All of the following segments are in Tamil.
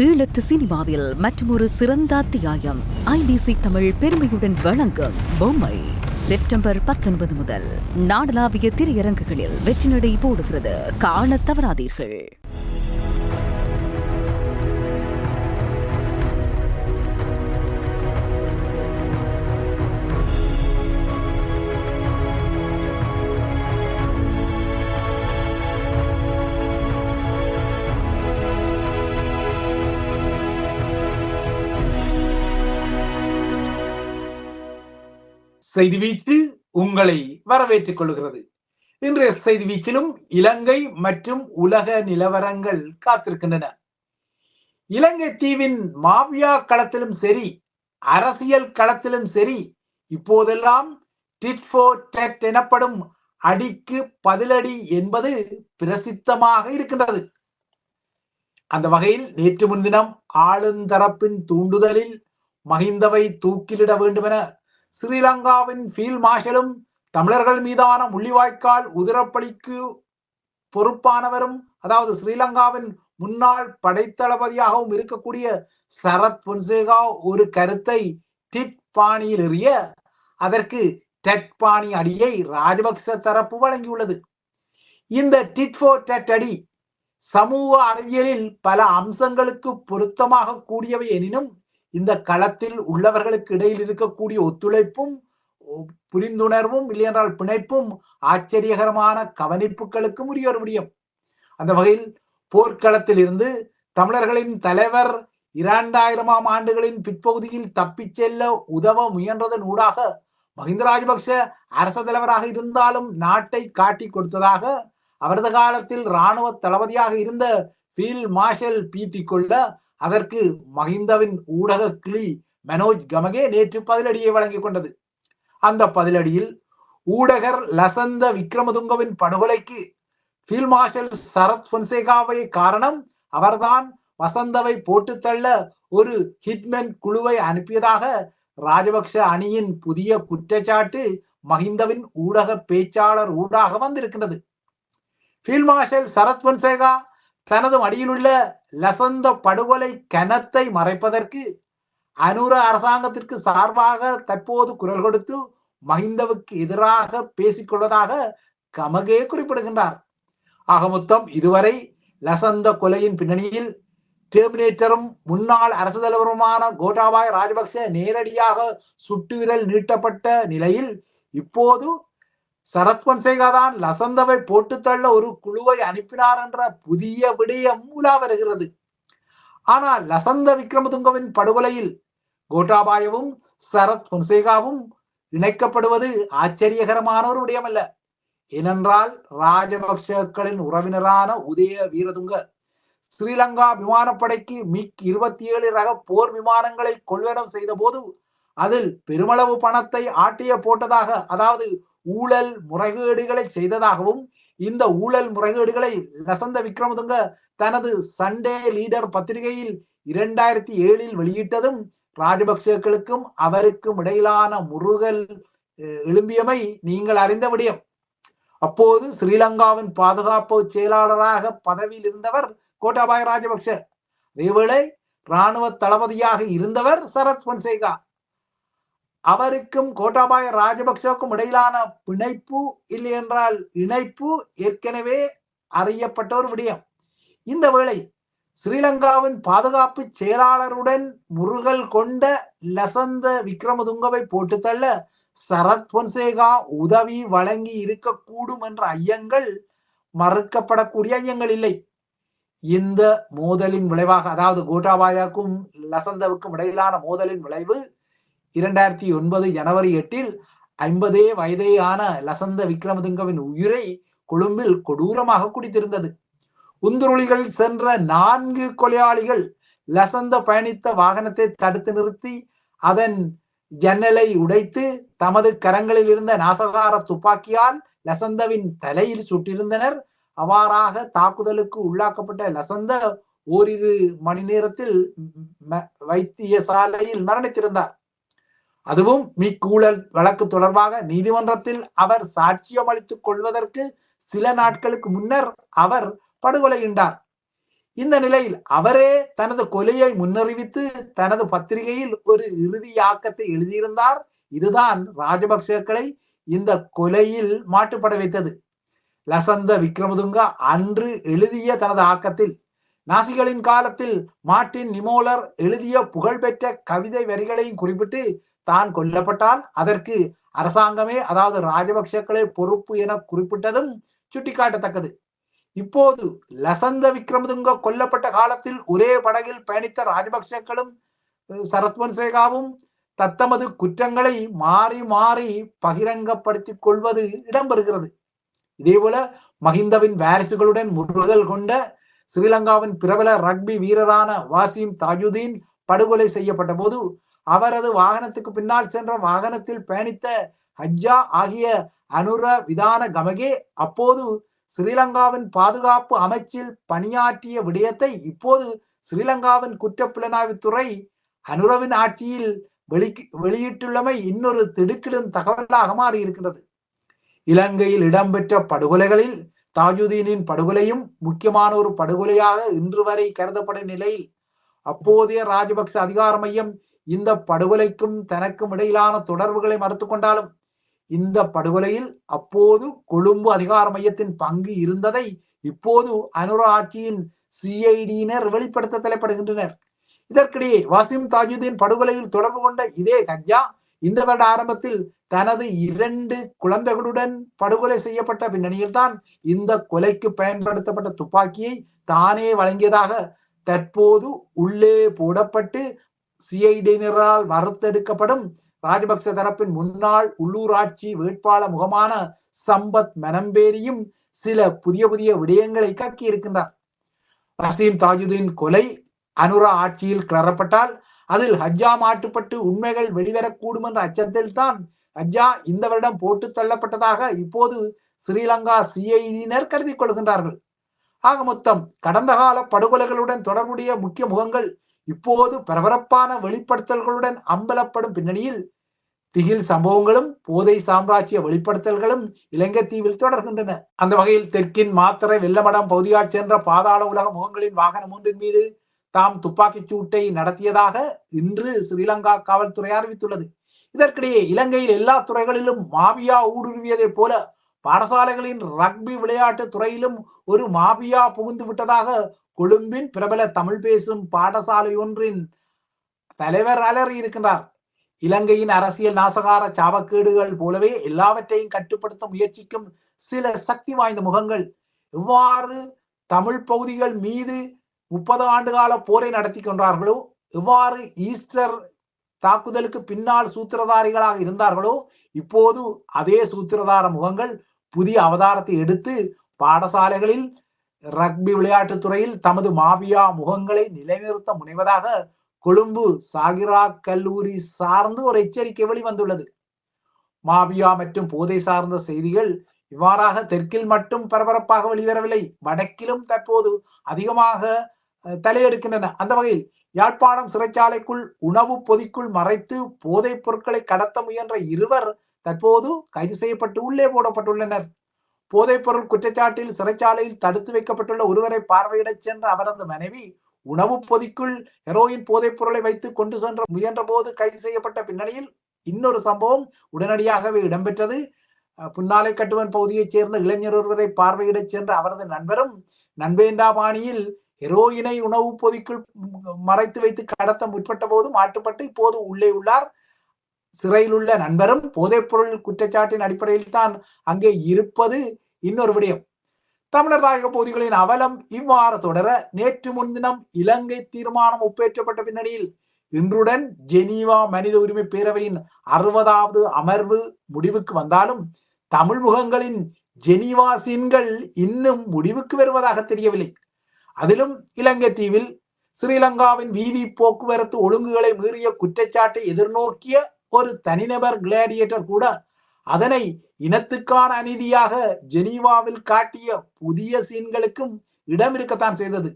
ஈழத்து சினிமாவில் மற்றொரு சிறந்த அத்தியாயம் ஐபிசி தமிழ் பெருமையுடன் வழங்கும் பொம்மை செப்டம்பர் 19 முதல் நாடளாவிய திரையரங்குகளில் வெற்றி நடை போடுகிறது. காணத் தவறாதீர்கள். செய்தி வீச்சு உங்களை வரவேற்றுக் கொள்கிறது. இன்றைய செய்தி வீச்சிலும் இலங்கை மற்றும் உலக நிலவரங்கள் காத்திருக்கின்றன. இலங்கை தீவின் மாபியா களத்திலும் சரி, அரசியல் களத்திலும் சரி, இப்போதெல்லாம் டிட் ஃபார் டேட் எனப்படும் அடிக்கு பதிலடி என்பது பிரசித்தமாக இருக்கின்றது. அந்த வகையில் நேற்று முன்தினம் ஆளுந்தரப்பின் தூண்டுதலில் மஹிந்தவை தூக்கிலிட வேண்டும் என ஸ்ரீலங்காவின் ஃபீல்ட் மார்ஷலும் தமிழர்கள் மீதான முள்ளிவாய்க்கால் உதிரப்பலிக்கு பொறுப்பானவரும், அதாவது ஸ்ரீலங்காவின் முன்னாள் படைத்தளபதியாகவும் இருக்கக்கூடிய சரத் பொன்சேகா ஒரு கருத்தை டிட் பாணியில் எறிய அதற்கு டெட் பாணி அடியை ராஜபக்ச தரப்பு வழங்கியுள்ளது. இந்த டிட் ஃபார் டெட் அடி சமூக அறிவியலில் பல அம்சங்களுக்கு பொருத்தமாக கூடியவை எனினும் இந்த களத்தில் உள்ளவர்களுக்கு இடையில் இருக்கக்கூடிய ஒத்துழைப்பும் புரிந்துணர்வும் இல்லையென்றால் பிணைப்பும் ஆச்சரியகரமான கவனிப்புகளுக்கும் உரிய ஒரு விடயம். அந்த வகையில் போர்க்களத்தில் இருந்து தமிழர்களின் தலைவர் 2000ஆம் ஆண்டுகளின் பிற்பகுதியில் தப்பிச் செல்ல உதவ முயன்றதன் ஊடாக மஹிந்த ராஜபக்ஷ அரச தலைவராக இருந்தாலும் நாட்டை காட்டி கொடுத்ததாக அவரது காலத்தில் இராணுவ தளபதியாக இருந்த ஃபீல்ட் மார்ஷல் பீத்திக் கொள்ள அதற்கு மஹிந்தவின் ஊடக கிளி மனோஜ் கமகே நேற்று பதிலடியை வழங்கிக் கொண்டது. அந்த பதிலடியில் ஊடகர் லசந்த விக்ரமதுங்கவின் படுகொலைக்கு ஃபீல்ட் மார்ஷல் சரத் பொன்சேகாவை காரணம், அவர்தான் வசந்தவை போட்டு தள்ள ஒரு ஹிட்மென் குழுவை அனுப்பியதாக ராஜபக்ஷ அணியின் புதிய குற்றச்சாட்டு மஹிந்தவின் ஊடக பேச்சாளர் ஊடாக வந்திருக்கின்றது. ஃபீல்ட் மார்ஷல் சரத் பொன்சேகா தனது மடியிலுள்ள லசந்த படுகொலை கனத்தை மறைப்பதற்கு அனுர அரசாங்கத்திற்கு சார்பாக தற்போது குரல் கொடுத்து மஹிந்தவுக்கு எதிராக பேசிக்கொள்வதாக கமகே குறிப்பிடுகின்றார். ஆக மொத்தம் இதுவரை லசந்த கொலையின் பின்னணியில் டெர்மினேட்டரும் முன்னாள் அரசு தலைவருமான கோட்டாபாய ராஜபக்ஷ நேரடியாக சுட்டுவிரல் நீட்டப்பட்ட நிலையில் இப்போது சரத் பொன்சேகா தான் லசந்தவை போட்டு தள்ள ஒரு குழுவை அனுப்பினார் என்ற புதிய விடயம் உலா வருகிறது. ஆனால் லசந்த விக்ரமதுங்கவின் படுகொலையில் கோட்டாபாயவும் சரத் பொன்சேகாவும் இணைக்கப்படுவது ஆச்சரியகரமான ஒரு விடயம் அல்ல. ஏனென்றால் ராஜபக்சக்களின் உறவினரான உதய வீரதுங்க ஸ்ரீலங்கா விமானப்படைக்கு மிக் 27 ரக போர் விமானங்களை கொள்வனம் செய்த போது அதில் பெருமளவு பணத்தை ஆட்டிய போட்டதாக, அதாவது ஊழல் முறைகேடுகளை செய்ததாகவும், இந்த ஊழல் முறைகேடுகளை லசந்த விக்ரமதுங்க தனது சண்டே லீடர் பத்திரிகையில் 2007 வெளியிட்டதும் ராஜபக்சேக்களுக்கும் அவருக்கும் இடையிலான முருகல் எழும்பியமை நீங்கள் அறிந்த விடயம். அப்போது ஸ்ரீலங்காவின் பாதுகாப்பு செயலாளராக பதவியில் இருந்தவர் கோட்டாபாய ராஜபக்ஷ, அதேவேளை இராணுவ தளபதியாக இருந்தவர் சரத் பொன்சேகா. அவருக்கும் கோட்டாபாய ராஜபக்சவுக்கும் இடையிலான பிணைப்பு இல்லை என்றால் இணைப்பு ஏற்கனவே அறியப்பட்ட ஒரு விடயம். இந்த வேளை ஸ்ரீலங்காவின் பாதுகாப்பு செயலாளருடன் முருகல் கொண்ட லசந்த விக்ரமதுங்கவை போட்டு தள்ள சரத் பொன்சேகா உதவி வழங்கி இருக்கக்கூடும் என்ற ஐயங்கள் மறுக்கப்படக்கூடிய ஐயங்கள் இல்லை. இந்த மோதலின் விளைவாக, அதாவது கோட்டாபாயாக்கும் லசந்தவுக்கும் இடையிலான மோதலின் விளைவு 2009 ஜனவரி 8 50 வயதேயான லசந்த விக்ரமதுங்கவின் உயிரை கொழும்பில் கொடூரமாக குடித்திருந்தது. உந்துருளிகள் சென்ற 4 கொலையாளிகள் லசந்த பயணித்த வாகனத்தை தடுத்து நிறுத்தி அதன் ஜன்னலை உடைத்து தமது கரங்களில் இருந்த நாசகார துப்பாக்கியால் லசந்தவின் தலையில் சுட்டிருந்தனர். அவ்வாறாக தாக்குதலுக்கு உள்ளாக்கப்பட்ட லசந்த ஓரிரு மணி நேரத்தில் வைத்தியசாலையில் மரணித்திருந்தார். அதுவும் மீக்கூழல் வழக்கு தொடர்பாக நீதிமன்றத்தில் அவர் சாட்சியம் அளித்துக் கொள்வதற்கு சில நாட்களுக்கு முன்னர் அவர் படுகொலையுண்டார். இந்த நிலையில் அவரே தனது கொலையை முன்னறிவித்து தனது பத்திரிகையில் ஒரு இறுதியாக்கத்தை எழுதியிருந்தார். இதுதான் ராஜபக்சேக்களை இந்த கொலையில் மாட்டுப்பட வைத்தது. லசந்த விக்ரமதுங்க அன்று எழுதிய தனது ஆக்கத்தில் நாசிகளின் காலத்தில் மார்ட்டின் நிமோலர் எழுதிய புகழ்பெற்ற கவிதை வரிகளையும் குறிப்பிட்டு தான் கொல்லப்பட்டால் அதற்கு அரசாங்கமே, அதாவது ராஜபக்சேக்களே பொறுப்பு என குறிப்பிட்டதும் சுட்டிக்காட்டத்தக்கது. இப்போது லசந்த விக்ரமதுங்க கொல்லப்பட்ட காலத்தில் ஒரே படகில் பயணித்த ராஜபக்சேக்களும் சரத்வன்சேகாவும் தத்தமது குற்றங்களை மாறி மாறி பகிரங்கப்படுத்திக் கொள்வது இடம்பெறுகிறது. இதேபோல மஹிந்தவின் வாரிசுகளுடன் முறுகல் கொண்ட ஸ்ரீலங்காவின் பிரபல ரக்பி வீரரான வாசிம் தாஜுதீன் படுகொலை செய்யப்பட்ட போது அவரது வாகனத்துக்கு பின்னால் சென்ற வாகனத்தில் பயணித்த ஹஜ்ஜா ஆகிய அனுர விதான கமகே அப்போது ஸ்ரீலங்காவின் பாதுகாப்பு அமைச்சில் பணியாற்றிய விடயத்தை இப்போது ஸ்ரீலங்காவின் குற்றப்புலனாய்வுத்துறை அனுரவின் ஆட்சியில் வெளியிட்டுள்ளமை இன்னொரு திடுக்கிடும் தகவலாக மாறி இருக்கிறது. இலங்கையில் இடம்பெற்ற படுகொலைகளில் தாஜுதீனின் படுகொலையும் முக்கியமான ஒரு படுகொலையாக இன்று வரை கருதப்படும் நிலையில் அப்போதைய ராஜபக்ச அதிகார மையம் இந்த படுகொலைக்கும் தனக்கும் இடையிலான தொடர்புகளை மறுத்து கொண்டாலும் இந்த படுகொலையில் அப்போது கொழும்பு அதிகார மையத்தின் பங்கு இருந்ததை இப்போது அனுர ஆட்சியின் சிஐடியினர் வெளிப்படுத்த தலைப்படுகின்றனர். இதற்கிடையே வாசிம் தாஜுதீன் படுகொலையில் தொடர்பு கொண்ட இதே ஹஜ்ஜா இந்த வருட ஆரம்பத்தில் தனது 2 குழந்தைகளுடன் படுகொலை செய்யப்பட்ட பின்னணியில் தான் இந்த கொலைக்கு பயன்படுத்தப்பட்ட துப்பாக்கியை தானே வழங்கியதாக தற்போது உள்ளே போடப்பட்டு சிஐடியினரால் வறுத்தெடுக்கப்படும் ராஜபக்ச தரப்பின் முன்னாள் உள்ளூராட்சி வேட்பாளர் முகமான சம்பத் மனம்பேரியும் சில புதிய புதிய விடயங்களை கக்கி இருக்கின்றார். வசீம் தாஜுதீன் கொலை அனுரா ஆட்சியில் கிளறப்பட்டால் அதில் ஹஜ்ஜா மாட்டுப்பட்டு உண்மைகள் வெளிவரக்கூடும் என்ற அச்சத்தில் தான் ஹஜ்ஜா இந்த வருடம் போட்டு தள்ளப்பட்டதாக இப்போது ஸ்ரீலங்கா சிஐடியினர் கருதி கொள்கின்றார்கள். ஆக மொத்தம் கடந்த கால படுகொலைகளுடன் தொடர்புடைய முக்கிய முகங்கள் இப்போது பரபரப்பான வெளிப்படுத்தல்களுடன் அம்பலப்படும் பின்னணியில் திகில் சம்பவங்களும் போதை சாம்ராஜ்ய வெளிப்படுத்தல்களும் இலங்கை தீவில் தொடர்கின்றன. அந்த வகையில் தெற்கின் மாத்தறை வெள்ளமடம் பகுதியால் சென்ற பாதாள உலக முகங்களின் வாகனம் ஒன்றின் மீது தாம் துப்பாக்கிச் சூட்டை நடத்தியதாக இன்று ஸ்ரீலங்கா காவல்துறை அறிவித்துள்ளது. இதற்கிடையே இலங்கையில் எல்லா துறைகளிலும் மாபியா ஊடுருவியதை போல பாடசாலைகளின் ரக்பி விளையாட்டு துறையிலும் ஒரு மாபியா புகுந்து விட்டதாக கொழும்பின் பிரபல தமிழ் பேசும் பாடசாலை ஒன்றின் தலைவர் அலறி இருக்கின்றார். இலங்கையின் அரசியல் நாசகார சாபக்கேடுகள் போலவே எல்லாவற்றையும் கட்டுப்படுத்த முயற்சிக்கும் சில சக்தி வாய்ந்த முகங்கள் எவ்வாறு தமிழ் பகுதிகள் மீது 30 ஆண்டு கால போரை நடத்தி கொண்டார்களோ, எவ்வாறு ஈஸ்டர் தாக்குதலுக்கு பின்னால் சூத்திரதாரிகளாக இருந்தார்களோ, இப்போது அதே சூத்திரதார முகங்கள் புதிய அவதாரத்தை எடுத்து பாடசாலைகளில் ரக்பி விளையாட்டு துறையில் தமது மாபியா முகங்களை நிலைநிறுத்த முனைவதாக கொழும்பு சாகிரா கல்லூரி சார்ந்து ஒரு எச்சரிக்கை வெளிவந்துள்ளது. மாபியா மற்றும் போதை சார்ந்த செய்திகள் இவ்வாறாக தெற்கில் மட்டும் பரபரப்பாக வெளிவரவில்லை, வடக்கிலும் தற்போது அதிகமாக தலையெடுக்கின்றன. அந்த வகையில் யாழ்ப்பாணம் சிறைச்சாலைக்குள் உணவு பொதிக்குள் மறைத்து போதைப் பொருட்களை கடத்த முயன்ற 2 தற்போது கைது செய்யப்பட்டு உள்ளே போடப்பட்டுள்ளனர். போதைப் பொருள் குற்றச்சாட்டில் சிறைச்சாலையில் தடுத்து வைக்கப்பட்டுள்ள ஒருவரை பார்வையிட சென்ற அவரது மனைவி உணவு பொதிக்குள் ஹெரோயின் போதைப் பொருளை வைத்து கொண்டு சென்ற முயன்ற போது கைது செய்யப்பட்ட பின்னணியில் இன்னொரு சம்பவம் உடனடியாகவே இடம்பெற்றது. புன்னாலை கட்டுவன் பகுதியைச் சேர்ந்த இளைஞர் ஒருவரை பார்வையிட சென்ற அவரது நண்பரும் நண்பேண்டா பாணியில் ஹெரோயினை உணவு பொதிக்குள் மறைத்து வைத்து கடத்த முற்பட்ட போது மாட்டுப்பட்டு இப்போது உள்ளே உள்ளார். சிறையில் உள்ள நண்பரும் போதைப் பொருள் குற்றச்சாட்டின் அடிப்படையில் தான் அங்கே இருப்பது இன்னொரு விடயம். தமிழர் தாயக பகுதிகளின் அவலம் இவ்வாறு தொடர நேற்று முன்தினம் இலங்கை தீர்மானம் ஒப்பேற்றப்பட்ட பின்னணியில் இன்றுடன் ஜெனீவா மனித உரிமை பேரவையின் 60வது அமர்வு முடிவுக்கு வந்தாலும் தமிழ் முகங்களின் ஜெனீவா சீன்கள் இன்னும் முடிவுக்கு வருவதாக தெரியவில்லை. அதிலும் இலங்கை தீவில் ஸ்ரீலங்காவின் வீதி போக்குவரத்து ஒழுங்குகளை மீறிய குற்றச்சாட்டை எதிர்நோக்கிய ஒரு தனிநபர் கிளாடியேட்டர் கூட அதனை இனத்துக்கான அநீதியாக ஜெனீவாவில் காட்டிய புதிய சீன்களுக்கும் இடம் இருக்கத்தான் செய்தது.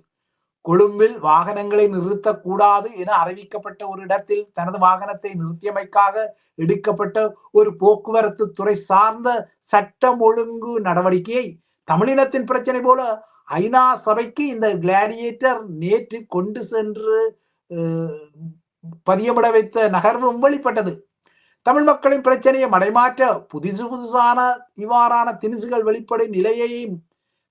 கொழும்பில் வாகனங்களை நிறுத்தக்கூடாது என அறிவிக்கப்பட்ட ஒரு இடத்தில் தனது வாகனத்தை நிறுத்தியமைக்காக எடுக்கப்பட்ட ஒரு போக்குவரத்து துறை சார்ந்த சட்டம் ஒழுங்கு நடவடிக்கையை தமிழினத்தின் பிரச்சனை போல ஐநா சபைக்கு இந்த கிளாடியேட்டர் நேற்று கொண்டு சென்று பதியமிட வைத்த நகர்வும் வெளிப்பட்டது. தமிழ் மக்களின் பிரச்சனையை மடைமாற்ற புதுசான இவ்வாறான திணிசுகள் வெளிப்படும் நிலையையும்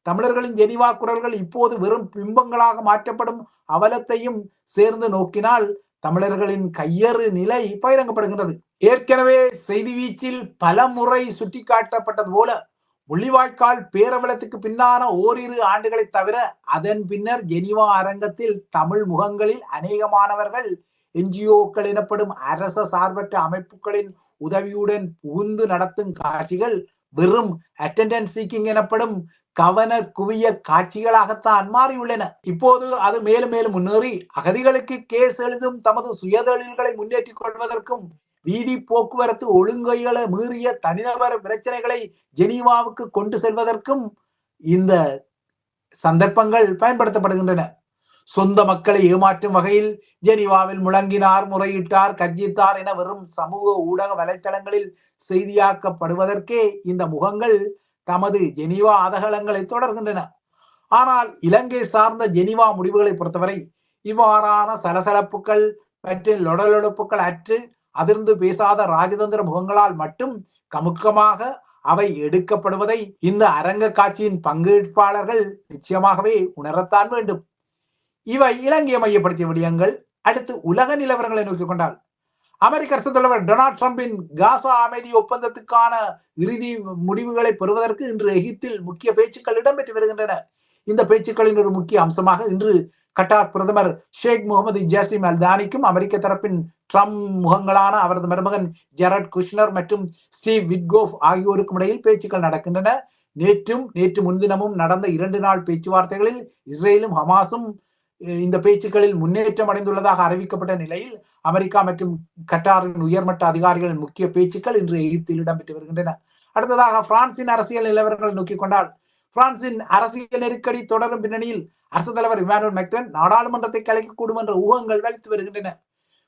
தமிழர்களின் ஜெனிவா குரல்கள் இப்போது வெறும் பிம்பங்களாக மாற்றப்படும் அவலத்தையும் சேர்ந்து நோக்கினால் தமிழர்களின் கையறு நிலை பகிரங்கப்படுகின்றது. ஏற்கனவே செய்தி வீச்சில் பல முறை சுட்டிக்காட்டப்பட்டது போல முள்ளிவாய்க்கால் பேரவலத்துக்கு பின்னான ஓரிரு ஆண்டுகளை தவிர அதன் பின்னர் ஜெனிவா அரங்கத்தில் தமிழ் முகங்களில் அநேகமானவர்கள் என்ஜிஓக்கள் எனப்படும் அரச சார்பற்ற அமைப்புகளின் உதவியுடன் புகுந்து நடத்தும் காட்சிகள் வெறும் அட்டெண்டன்ஸ் சீக்கிங் எனப்படும் கவன குவிய காட்சிகளாகத்தான் மாறியுள்ளன. இப்போது அது மேலும் மேலும் முன்னேறி அகதிகளுக்கு கேஸ் எழுதும் தமது சுயதொழில்களை முன்னேற்றிக் கொள்வதற்கும் வீதி போக்குவரத்து ஒழுங்குகளை மீறிய தனிநபர் பிரச்சனைகளை ஜெனீவாவுக்கு கொண்டு செல்வதற்கும் இந்த சந்தர்ப்பங்கள் பயன்படுத்தப்படுகின்றன. சொந்த மக்களை ஏமாற்றும் வகையில் ஜெனீவாவில் முழங்கினார், முறையிட்டார், கர்ஜித்தார் என வெறும் சமூக ஊடக வலைத்தளங்களில் செய்தியாக்கப்படுவதற்கே இந்த முகங்கள் தமது ஜெனீவா அதகலங்களை தொடர்கின்றன. ஆனால் இலங்கை சார்ந்த ஜெனீவா முடிவுகளை பொறுத்தவரை இவ்வாறான சலசலப்புகள் மற்றும் லொடலொடுப்புகள் அற்று அதிர்ந்து பேசாத ராஜதந்திர முகங்களால் மட்டும் கமுக்கமாக அவை எடுக்கப்படுவதை இந்த அரங்க காட்சியின் பங்கேற்பாளர்கள் நிச்சயமாகவே உணரத்தான் வேண்டும். இவை இலங்கையை மையப்படுத்திய விடயங்கள். அடுத்து உலக நிலவரங்களை நோக்கிக் கொண்டால் அமெரிக்க அரசு தலைவர் டொனால்ட் ட்ரம்பின் காசா அமைதி ஒப்பந்தத்துக்கான இறுதி முடிவுகளை பெறுவதற்கு இன்று எகிப்தில் முக்கிய பேச்சுக்கள் இடம்பெற்று வருகின்றன. இந்த பேச்சுக்களின் ஒரு முக்கிய அம்சமாக இன்று கட்டார் பிரதமர் ஷேக் முகமது ஜாசிம் அல்தானிக்கும் அமெரிக்க தரப்பின் ட்ரம்ப் முகங்களான அவரது மருமகன் ஜெரட் குஷ்னர் மற்றும் ஸ்டீவ் விட்கோஃப் ஆகியோருக்கும் இடையில் பேச்சுக்கள் நடக்கின்றன. நேற்று முன்தினமும் நடந்த 2 நாள் பேச்சுவார்த்தைகளில் இஸ்ரேலும் ஹமாஸும் இந்த பேச்சுக்களில் முன்னேற்றம் அடைந்துள்ளதாக அறிவிக்கப்பட்ட நிலையில் அமெரிக்கா மற்றும் கட்டாரின் உயர்மட்ட அதிகாரிகளின் முக்கிய பேச்சுக்கள் இன்று எகிப்தில் இடம்பெற்று வருகின்றன. அடுத்ததாக பிரான்சின் அரசியல் நிலவரங்களை நோக்கிக் கொண்டால் பிரான்சின் அரசியல் நெருக்கடி தொடரும் பின்னணியில் அரசு தலைவர் இமானுவேல் மேக்ரான் நாடாளுமன்றத்தை கலைக்கக்கூடும் என்ற ஊகங்கள் வலித்து வருகின்றன.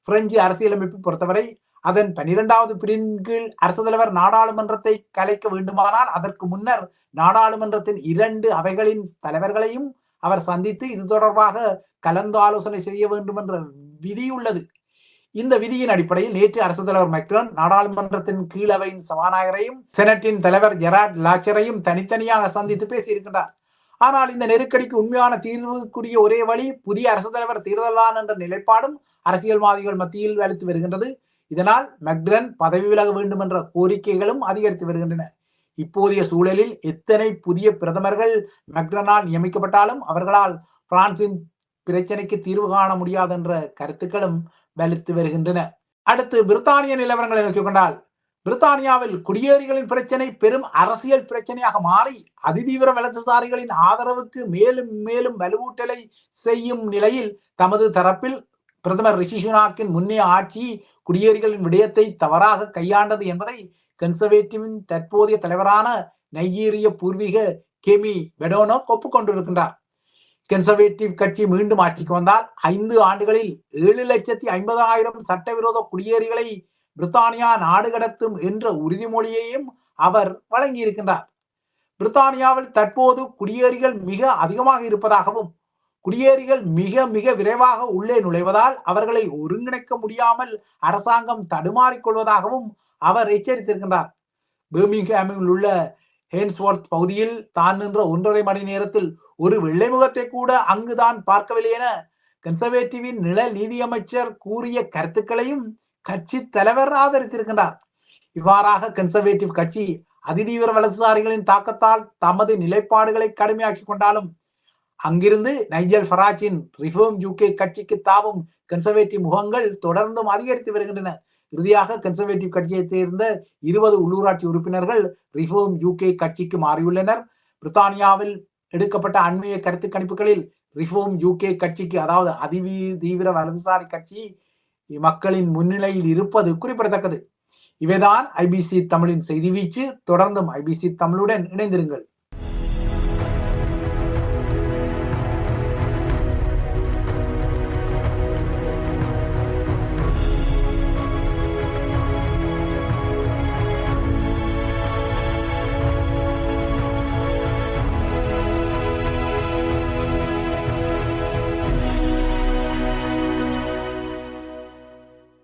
பிரெஞ்சு அரசியலமைப்பு பொறுத்தவரை அதன் 12வது பிரிவின் கீழ் அரசு தலைவர் நாடாளுமன்றத்தை கலைக்க வேண்டுமானால் அதற்கு முன்னர் நாடாளுமன்றத்தின் 2 அவைகளின் தலைவர்களையும் அவர் சந்தித்து இது தொடர்பாக கலந்து ஆலோசனை செய்ய வேண்டும் என்ற விதி உள்ளது. இந்த விதியின் அடிப்படையில் நேற்று அரசு தலைவர் மேக்ரான் நாடாளுமன்றத்தின் கீழவையின் சபாநாயகரையும் செனட்டின் தலைவர் ஜெராட் லாச்சரையும் தனித்தனியாக சந்தித்து பேசியிருக்கின்றார். ஆனால் இந்த நெருக்கடிக்கு உண்மையான தீர்வுக்குரிய ஒரே வழி புதிய அரசு தலைவர் தேர்தல்தான் என்ற நிலைப்பாடும் அரசியல்வாதிகள் மத்தியில் வலுத்து வருகின்றது. இதனால் மேக்ரான் பதவி விலக வேண்டும் என்ற கோரிக்கைகளும் அதிகரித்து வருகின்றன. இப்போதைய சூழலில் எத்தனை புதிய பிரதமர்கள் மேக்ரானால் நியமிக்கப்பட்டாலும் அவர்களால் பிரான்சின் பிரச்சனைக்கு தீர்வு காண முடியாது என்ற கருத்துக்களும் வலுத்து வருகின்றன. அடுத்து பிரித்தானிய நிலவரங்களை நோக்கிக் கொண்டால் பிரித்தானியாவில் குடியேறிகளின் பிரச்சனை பெரும் அரசியல் பிரச்சனையாக மாறி அதிதீவிர வலதுசாரிகளின் ஆதரவுக்கு மேலும் மேலும் வலுவூட்டலை செய்யும் நிலையில் தமது தரப்பில் பிரதமர் ரிஷி சுனாக்கின் முன்னைய ஆட்சி குடியேறிகளின் விடயத்தை தவறாக கையாண்டது என்பதை கன்சர்வேட்டிவின் தற்போதைய தலைவரான நைஜீரிய பூர்வீக கெமி பெடோனோக் ஒப்புக்கொண்டிருக்கின்றார். கன்சர்வேட்டிவ் கட்சி மீண்டும் ஆட்சிக்கு வந்தால் 5 ஆண்டுகளில் 7,50,000 சட்டவிரோத குடியேறிகளை பிரித்தானியா நாடு கடத்தும் என்ற உறுதிமொழியையும் அவர் வழங்கியிருக்கின்றார். பிரித்தானியாவில் தற்போது குடியேறிகள் மிக அதிகமாக இருப்பதாகவும் குடியேறிகள் மிக மிக விரைவாக உள்ளே நுழைவதால் அவர்களை ஒருங்கிணைக்க முடியாமல் அரசாங்கம் தடுமாறிக்கொள்வதாகவும் அவர் எச்சரித்திருக்கின்றார். பர்மிங்ஹாமில் உள்ள ஹேன்ஸ்வொர்த் பகுதியில் தான் நின்ற 1.5 மணி நேரத்தில் ஒரு வெள்ளை முகத்தை கூட அங்குதான் பார்க்கவில்லை என கன்சர்வேட்டிவின் நிழல் நீதியமைச்சர் கூறிய கருத்துக்களையும் கட்சி தலைவர் ஆதரித்திருக்கின்றார். இவ்வாறாக கன்சர்வேட்டிவ் கட்சி அதிதீவிர வலதுசாரிகளின் தாக்கத்தால் தமது நிலைப்பாடுகளை கடுமையாக்கி கொண்டாலும் அங்கிருந்து நைஜல் ஃபராஜின் ரிஃபார்ம் யூகே கட்சிக்கு தாவும் கன்சர்வேட்டிவ் முகங்கள் தொடர்ந்தும் அதிகரித்து வருகின்றன. இறுதியாக கன்சர்வேட்டிவ் கட்சியை சேர்ந்த 20 உள்ளூராட்சி உறுப்பினர்கள் ரிஃபார்ம் யூகே கட்சிக்கு மாறியுள்ளனர். பிரித்தானியாவில் எடுக்கப்பட்ட அண்மைய கருத்து கணிப்புகளில் ரிஃபார்ம் யூகே கட்சிக்கு, அதாவது அதிதீவிர வலதுசாரி கட்சி, மக்களின் முன்னிலையில் இருப்பது குறிப்பிடத்தக்கது. இவைதான் ஐபிசி தமிழின் செய்தி வீச்சு. தொடர்ந்தும் ஐபிசி தமிழுடன் இணைந்திருங்கள்.